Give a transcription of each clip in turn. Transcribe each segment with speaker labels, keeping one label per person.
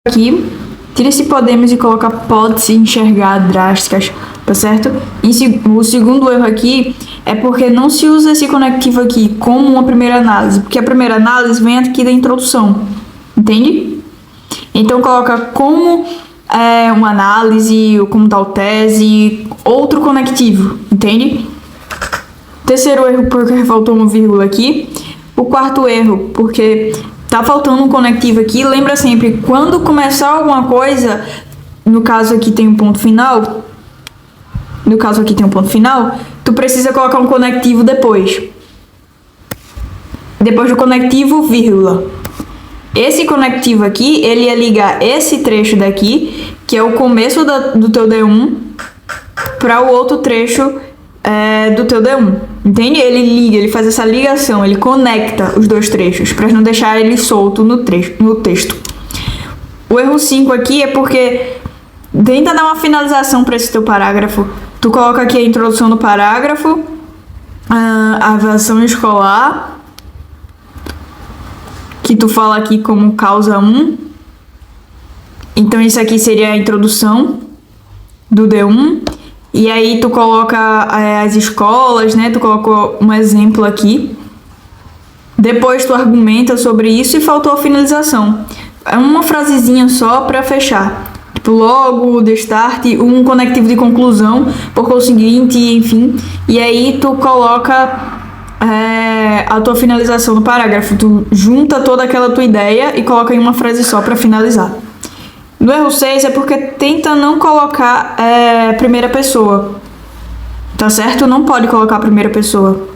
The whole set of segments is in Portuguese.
Speaker 1: aqui, tira esse podemos e coloca pode-se enxergar drásticas, tá certo? E o segundo erro aqui é porque não se usa esse conectivo aqui como uma primeira análise, porque a primeira análise vem aqui da introdução, entende? Então coloca como uma análise, ou como tal tese, outro conectivo, entende? Terceiro erro porque faltou uma vírgula aqui. O quarto erro porque tá faltando um conectivo aqui. Lembra sempre, quando começar alguma coisa, no caso aqui tem um ponto final, tu precisa colocar um conectivo depois. Depois do conectivo, vírgula. Esse conectivo aqui, ele ia ligar esse trecho daqui, que é o começo do teu D1, para o outro trecho do teu D1. Entende? Ele faz essa ligação, ele conecta os dois trechos, para não deixar ele solto no texto. O erro 5 aqui é porque tenta dar uma finalização para esse teu parágrafo. Tu coloca aqui a introdução do parágrafo, a avaliação escolar, que tu fala aqui como causa 1. Então isso aqui seria a introdução do D1. E aí tu coloca as escolas, né? Tu colocou um exemplo aqui. Depois tu argumenta sobre isso e faltou a finalização. É uma frasezinha só para fechar. Tipo, logo, destarte, um conectivo de conclusão, por conseguinte, enfim. E aí tu coloca a tua finalização do parágrafo. Tu junta toda aquela tua ideia e coloca em uma frase só para finalizar. No erro 6 é porque tenta não colocar primeira pessoa. Tá certo? Não pode colocar primeira pessoa.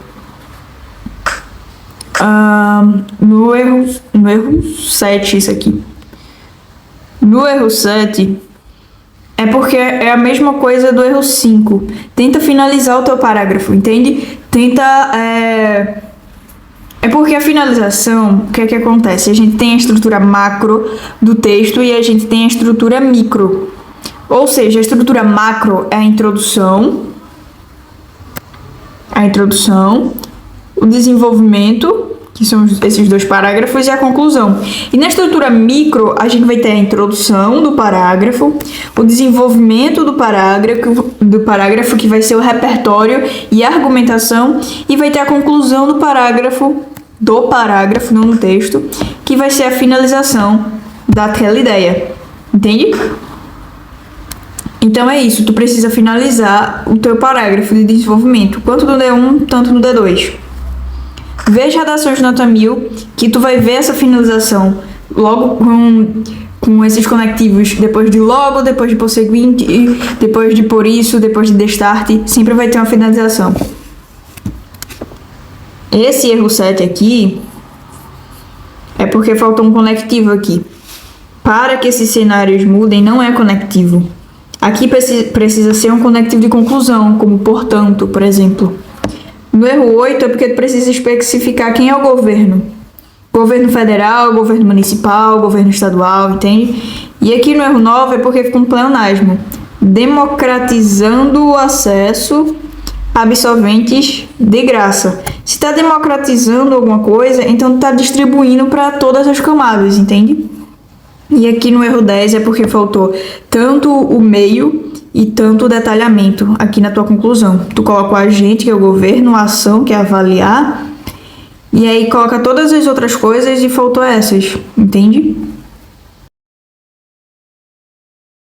Speaker 1: No erro 7, isso aqui. No erro 7 é porque é a mesma coisa do erro 5. Tenta finalizar o teu parágrafo, entende? É porque a finalização, o que é que acontece? A gente tem a estrutura macro do texto e a gente tem a estrutura micro. Ou seja, a estrutura macro é a introdução, o desenvolvimento, que são esses dois parágrafos, e a conclusão. E na estrutura micro, a gente vai ter a introdução do parágrafo, o desenvolvimento do parágrafo, que vai ser o repertório e a argumentação, e vai ter a conclusão do parágrafo, não no texto, que vai ser a finalização daquela ideia. Entende? Então é isso, tu precisa finalizar o teu parágrafo de desenvolvimento, tanto no D1, tanto no D2. Veja redações de nota 1000, que tu vai ver essa finalização logo com esses conectivos, depois de logo, depois de por seguinte, depois de por isso, depois de destarte, sempre vai ter uma finalização. Esse erro 7 aqui é porque faltou um conectivo aqui. Para que esses cenários mudem, não é conectivo. Aqui precisa ser um conectivo de conclusão, como portanto, por exemplo. No erro 8 é porque tu precisa especificar quem é o governo. Governo federal, governo municipal, governo estadual, entende? E aqui no erro 9 é porque fica um pleonasmo. Democratizando o acesso a absolventes de graça. Se está democratizando alguma coisa, então está distribuindo para todas as camadas, entende? E aqui no erro 10 é porque faltou tanto o meio e tanto o detalhamento aqui na tua conclusão. Tu coloca o agente, que é o governo, a ação, que é avaliar, e aí coloca todas as outras coisas e faltou essas, entende?